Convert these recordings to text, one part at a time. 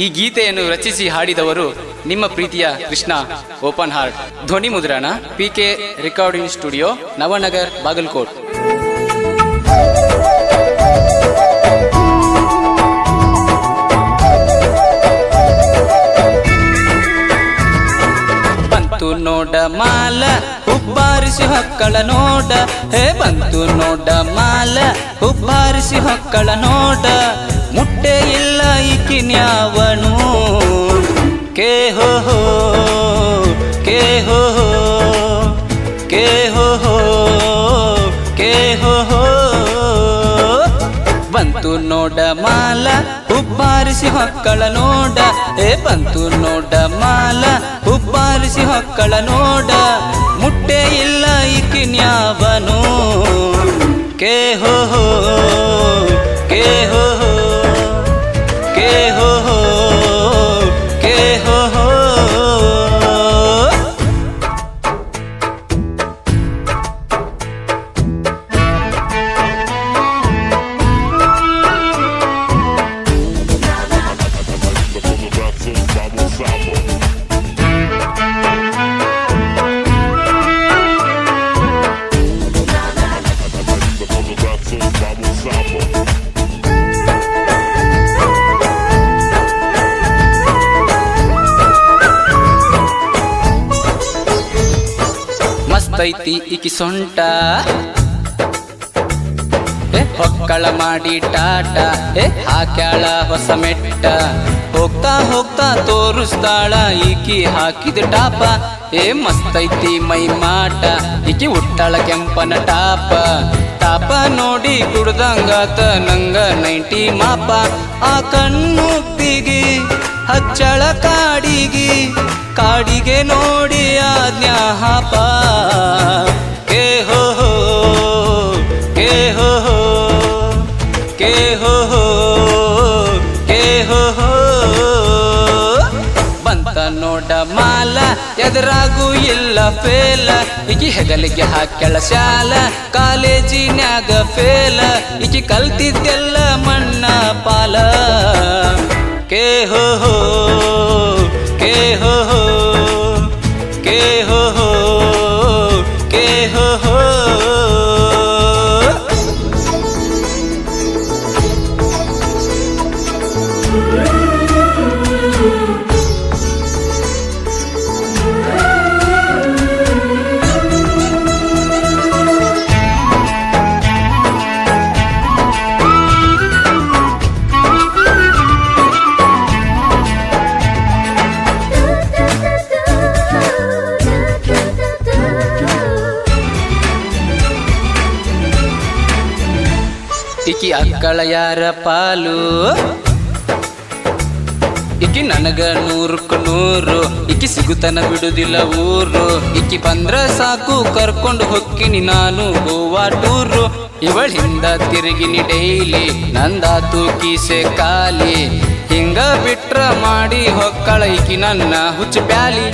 ಈ ಗೀತೆಯನ್ನು ರಚಿಸಿ ಹಾಡಿದವರು ನಿಮ್ಮ ಪ್ರೀತಿಯ ಕೃಷ್ಣ ಓಪನ್ ಹಾರ್ಟ್. ಧ್ವನಿ ಮುದ್ರಣ PK recording studio, Navanagar, Bagalkot. ಬಂತು ನೋಡ ಮಾಲ ಹುಬ್ಬಾರಿಸಿ ಹೊಕ್ಕಳ ನೋಡ, ಹೇ ಬಂತು ನೋಡ ಮಾಲ ಹುಬ್ಬಾರಿಸಿ ಹೊಕ್ಕಳ ನೋಡ, ಮುಟ್ಟೆ ಇಲ್ಲ ಈಕಿನ್ಯಾವನು, ಕೇ ಹೋ ಹೋ ಕೇ ಹೋ ಹೋ ಕೇ ಹೋ ಹೋ ಕೇ ಹೋ ಹೋ. ಬಂತು ನೋಡ ಮಾಲ ಹುಬ್ಬಾರಿಸಿ ಹೊಕ್ಕಳ ನೋಡ, ಹೇ ಬಂತು ನೋಡ ಮಾಲ ಹುಬ್ಬಾರಿಸಿ ಹೊಕ್ಕಳ ನೋಡ, ಮುಟ್ಟೆ ಇಲ್ಲ ಈಕಿನ್ಯಾವನು, ಕೇ ಹೋ ಹೋ ಕೇ ಹೋ ಹೋ ಕೇ ಹೋ ಹೋ ಕೇ ಹೋ ಹೋ. ಮಸ್ತೈತಿ ಈಕಿ ಸೊಂಟ, ಹೊಕ್ಕಳ ಮಾಡಿ ಟಾಟ, ಹಾಕ್ಯಾಳ ಹೊಸ ಮೆಟ್ಟ, ಹೋಗ್ತಾ ಹೋಗ್ತಾ ತೋರಿಸ್ತಾಳ ಈಕಿ ಹಾಕಿದ ಟಾಪ, ಮಸ್ತೈತಿ ಮೈ ಮಾಟ, ಈಕಿ ಉಟ್ಟಾಳ ಕೆಂಪನ ಟಾಪ, ಟಾಪ ನೋಡಿ ಕುಡ್ದಂಗಾತ ನಂಗ 90 ಮಾಪ, ಆ ಕಣ್ಣುಪ್ಪಿಗಿ ಹಚ್ಚಳ ಕಾಡಿಗಿ, ಕಾಡಿಗೆ ನೋಡಿ ಆಜ್ಞಾ ಹಾಪ, ಕೇ ಹೋ ಹೋ ಕೇ ಹೋ ಹೋ ಕೇ ಹೋ ಹೋ ಕೇ ಹೋ ಹೋ. ಬಂತ ನೋಡ ಮಾಲ ಎದುರಾಗೂ ಇಲ್ಲ ಫೇಲ, ಈಕಿ ಹೆಗಲಿಗೆ ಹಾಕ್ಯಾಳ ಶಾಲ, ಕಾಲೇಜಿನ್ಯಾಗ ಫೇಲ, ಈಕಿ ಕಲ್ತಿದ್ದೆಲ್ಲ ಮಣ್ಣ ಪಾಲ, ಕೇ ಹೋ ಹೋ ಕೇ ಹೋ ಹೋ ಕೇ ಹೋ ಹೋ ಕೇ ಹೋ ಹೋ. ಈಕಿ ಅಕ್ಕಳ ಯಾರ ಪಾಲು, ಈಕಿ ನನಗ 100ಕ್ಕೆ 100, ಈಕಿ ಸಿಗುತನ ಬಿಡುದಿಲ್ಲ ಊರು, ಈಕಿ ಬಂದ್ರ ಸಾಕು ಕರ್ಕೊಂಡು ಹೊಕ್ಕಿನಿ ನಾನು ಗೋವಾ ಟೂರು, ಇವಳ ಹಿಂದ ತಿರುಗಿನಿ ಡೈಲಿ ನಂದಾತು ಕೀಸೆ ಖಾಲಿ, ಹಿಂಗ ಬಿಟ್ರ ಮಾಡಿ ಹೊಕ್ಕಳ ಈಕಿ ನನ್ನ ಹುಚ್ಚ ಪ್ಯಾಲಿ,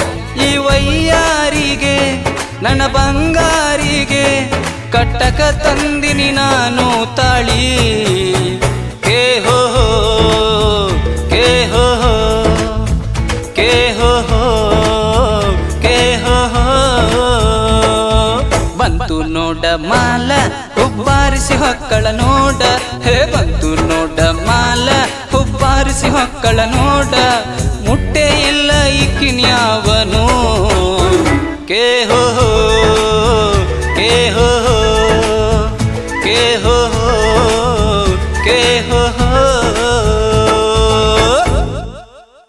ಈ ವಯ್ಯಾರಿಗೆ ನನ್ನ ಬಂಗಾರಿಗೆ ಕಟ್ಟಕ ತಂದಿನಿ ನಾನು ತಾಳಿ, ಕೇ ಹೋ ಹೋ ಕೇ ಹೋ ಹೋ ಕೇ ಹೋ ಹೋ ಕೇ ಹೋ ಹೋ. ಬಂತು ನೋಡ ಮಾಲ ಹುಬ್ಬಾರಿಸಿ ಹೊಕ್ಕಳ ನೋಡ, ಹೇ ಬಂತು ನೋಡ ಮಾಲ ಹುಬ್ಬಾರಿಸಿ ಹೊಕ್ಕಳ ನೋಡ, ಮುಟ್ಟೆ ಇಲ್ಲ ಈಕಿನ್ಯಾವನು, ಕೇ ಹೋ ಹೋ ಕೇ ಹೋ ಹೋ ಕೇ ಹೋ ಹೋ